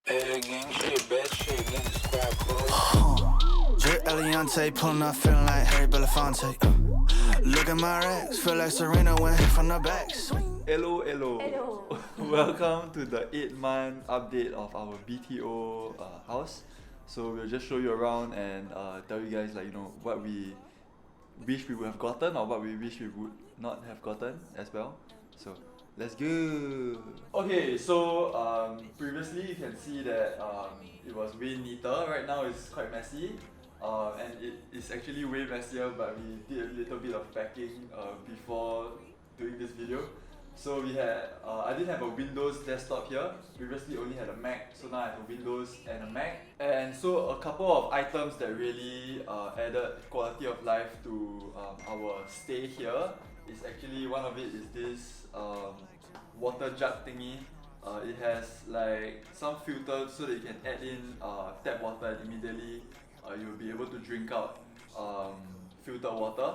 Gang shit, bad shit, gang squad close. Drip Eliante, pulling up, feeling like Harry Belafonte. Look at my racks, feel like Serena went hit from the back. Hello. Welcome to the 8-month update of our BTO house. So we'll just show you around and tell you guys what we wish we would have gotten or what we wish we would not have gotten as well. So let's go. Okay, so previously you can see that it was way neater. Right now it's quite messy. And it is actually way messier, but we did a little bit of packing before doing this video. So we had, I didn't have a Windows desktop here. Previously only had a Mac, so now I have a Windows and a Mac. And so a couple of items that really added quality of life to our stay here is actually, one of it is this water jug thingy. It has like some filters so that you can add in tap water and immediately you'll be able to drink out filtered water.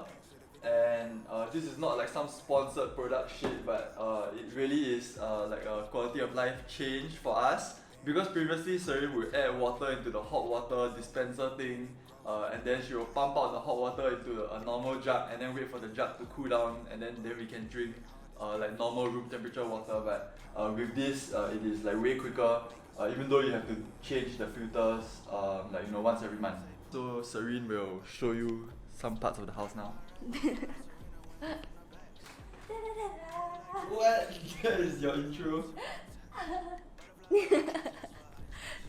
And this is not like some sponsored product shit, but it really is like a quality of life change for us, because previously Serene would add water into the hot water dispenser thing, and then she will pump out the hot water into a normal jug and then wait for the jug to cool down, and then we can drink like normal room temperature water. But with this it is like way quicker, even though you have to change the filters once every month. So Serene will show you some parts of the house now. What? That is your intro.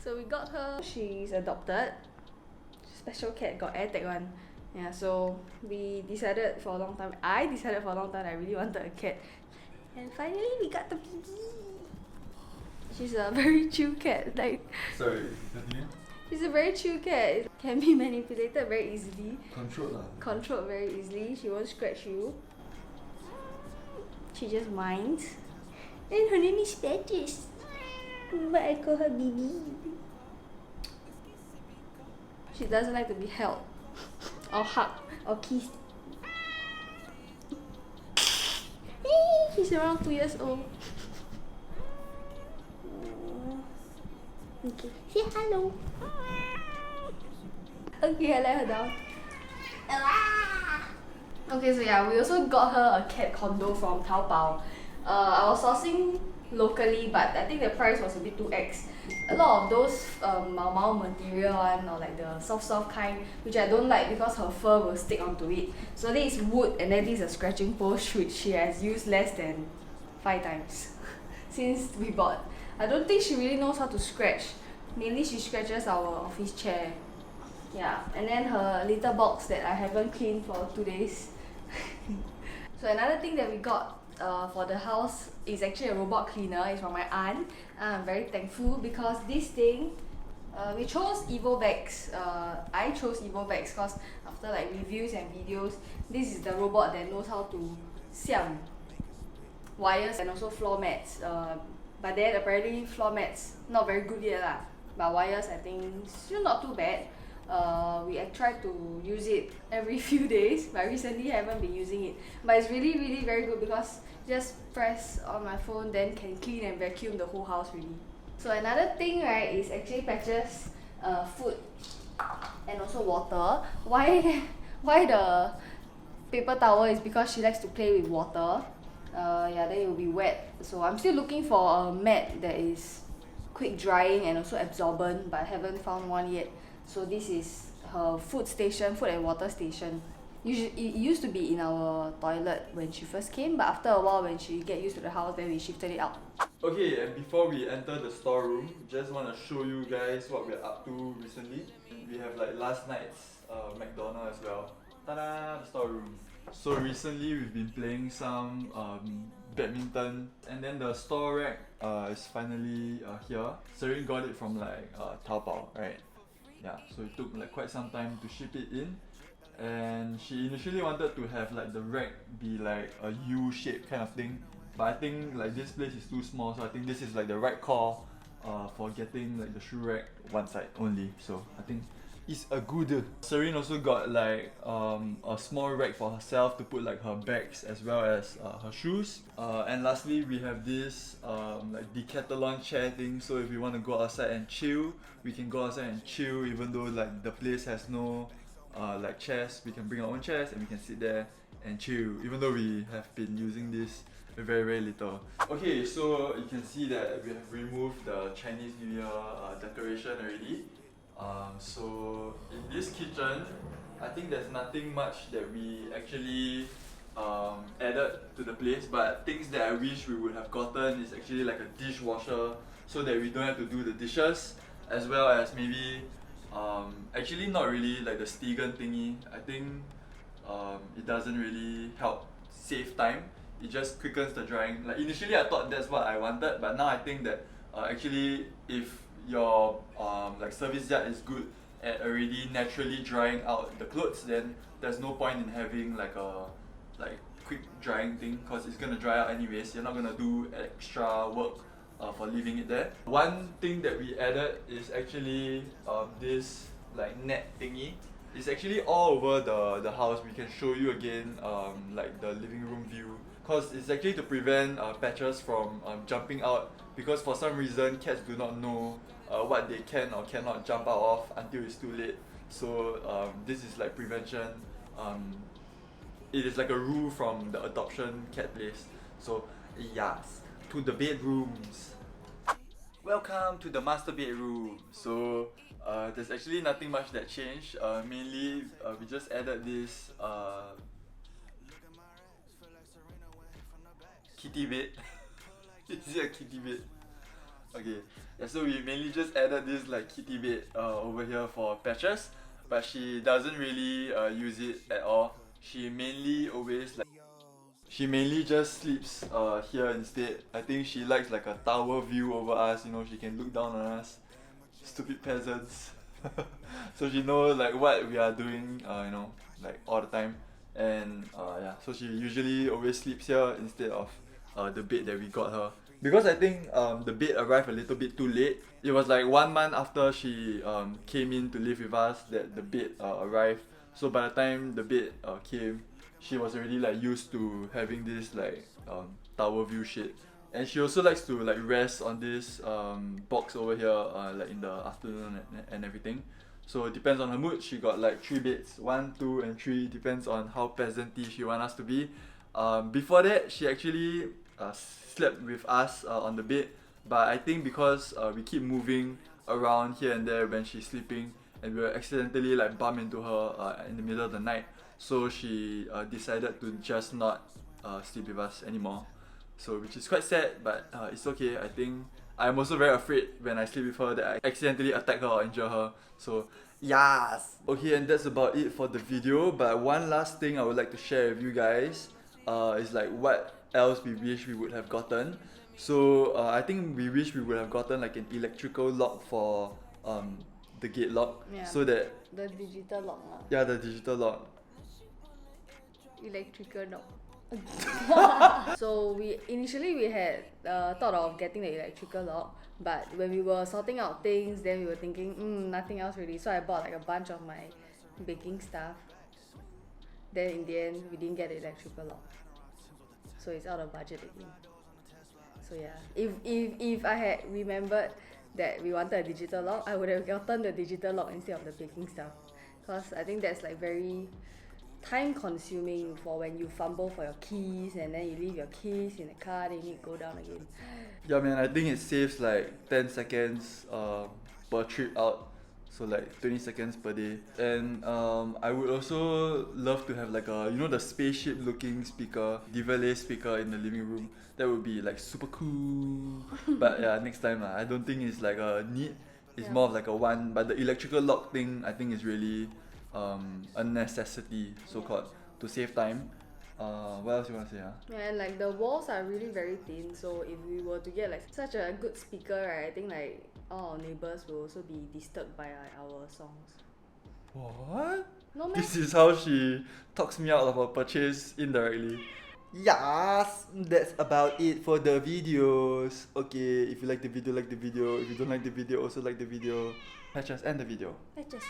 So we got her. She's adopted. Special cat, got AirTag one. Yeah, so we decided for a long time. I decided for a long time I really wanted a cat, and finally we got the baby. She's a very chill cat. Like, Sorry, continue. she's a very chill cat. It can be manipulated very easily. Controlled Very easily. She won't scratch you. She just minds. And her name is Patches, but I call her Bibi. She doesn't like to be held or hugged or kissed. She's around 2 years old. Okay, say hello. Okay, I let her down. Okay, so yeah, we also got her a cat condo from Taobao. I was sourcing locally, but I think the price was a bit too ex. A lot of those Mau material one, or like the soft kind, which I don't like because her fur will stick onto it. So this is wood, and then this is a scratching post which she has used less than 5 times since we bought. I don't think she really knows how to scratch. Mainly she scratches our office chair. Yeah, and then her litter box that I haven't cleaned for 2 days. So another thing that we got for the house is actually a robot cleaner. It's from my aunt. I'm very thankful because this thing, we chose Evovax. I chose Evovax because after like reviews and videos, this is the robot that knows how to siam wires and also floor mats. But then apparently floor mats not very good yet lah. But wires I think still not too bad. We tried to use it every few days, but recently I haven't been using it. But it's really very good because just press on my phone, then can clean and vacuum the whole house really. So another thing, right, is actually Patches food and also water. Why the paper towel is because she likes to play with water. Yeah, then it will be wet. So I'm still looking for a mat that is quick drying and also absorbent, but I haven't found one yet. So this is her food and water station. It used to be in our toilet when she first came, but after a while when she get used to the house, then we shifted it out. Okay, and before we enter the storeroom, just want to show you guys what we're up to recently. We have like last night's McDonald's as well. Ta-da! The storeroom. So recently we've been playing some badminton, and then the store rack is finally here. Serene got it from like Taobao, right? Yeah, so it took like quite some time to ship it in, and she initially wanted to have like the rack be like a U shape kind of thing, but I think like this place is too small, so I think this is like the right call for getting like the shoe rack one side only. So I think is a good. Serene also got like a small rack for herself to put like her bags as well as her shoes. And lastly, we have this like decathlon chair thing. So if we want to go outside and chill, we can go outside and chill even though like the place has no like chairs. We can bring our own chairs and we can sit there and chill even though we have been using this very little. Okay, so you can see that we have removed the Chinese New Year decoration already. So in this kitchen, I think there's nothing much that we actually added to the place, but things that I wish we would have gotten is actually like a dishwasher so that we don't have to do the dishes, as well as maybe actually not really like the Stegen thingy. I think it doesn't really help save time. It just quickens the drying. Like initially I thought that's what I wanted, but now I think that actually if your like service yard is good at already naturally drying out the clothes, then there's no point in having like a quick drying thing because it's gonna dry out anyways. You're not gonna do extra work for leaving it there. One thing that we added is actually this like net thingy. It's actually all over the house. We can show you again like the living room view, because it's actually to prevent patches from jumping out, because for some reason cats do not know what they can or cannot jump out of until it's too late. So this is like prevention. It is like a rule from the adoption cat place. So yes, to the bedrooms. Welcome to the master bedroom. So there's actually nothing much that changed. Mainly we just added this kitty bed. Is it a kitty bed? Okay, yeah, so we mainly just added this like kitty bed over here for Patches, but she doesn't really use it at all. She mainly just sleeps here instead. I think she likes like a tower view over us, you know, she can look down on us. Stupid peasants. So she knows like what we are doing, you know, like all the time. And yeah, so she usually always sleeps here instead of the bed that we got her. Because I think the bed arrived a little bit too late. It was like 1 month after she came in to live with us that the bed arrived. So by the time the bed came, she was already like used to having this like tower view shit. And she also likes to like rest on this box over here like in the afternoon and everything. So it depends on her mood. She got like 3 beds, 1, 2 and 3, depends on how peasanty she wants us to be. Before that, she actually slept with us on the bed, but I think because we keep moving around here and there when she's sleeping, and we will accidentally like bump into her in the middle of the night, so she decided to just not sleep with us anymore. So which is quite sad, but it's okay. I think I'm also very afraid when I sleep with her that I accidentally attack her or injure her. So yes! Okay, and that's about it for the video, but one last thing I would like to share with you guys is like what else we wish we would have gotten. So I think we wish we would have gotten like an electrical lock for the gate lock, Yeah. so that The digital lock lah. yeah, the digital lock. Electrical lock. So we initially had thought of getting the electrical lock, but when we were sorting out things, then we were thinking nothing else really, so I bought like a bunch of my baking stuff. Then in the end we didn't get the electrical lock, so it's out of budget again. So yeah, if I had remembered that we wanted a digital lock, I would have gotten the digital lock instead of the baking stuff, because I think that's like very time consuming for when you fumble for your keys and then you leave your keys in the car, then you need to go down again. Yeah man, I think it saves like 10 seconds per trip out, so like 20 seconds per day. And I would also love to have like a, you know, the spaceship looking speaker, Diverlay speaker in the living room. That would be like super cool. But yeah, next time lah. I don't think it's like a need, it's more of like a want. But the electrical lock thing I think is really a necessity, so called, to save time. What else you want to say? Yeah, and like the walls are really very thin, so if we were to get like such a good speaker, right, I think like all our neighbors will also be disturbed by our songs. What? No meh? This is how she talks me out of a purchase indirectly. Yes, that's about it for the videos. Okay, if you like the video, like the video. If you don't like the video, also like the video. Patch us and the video. Let's just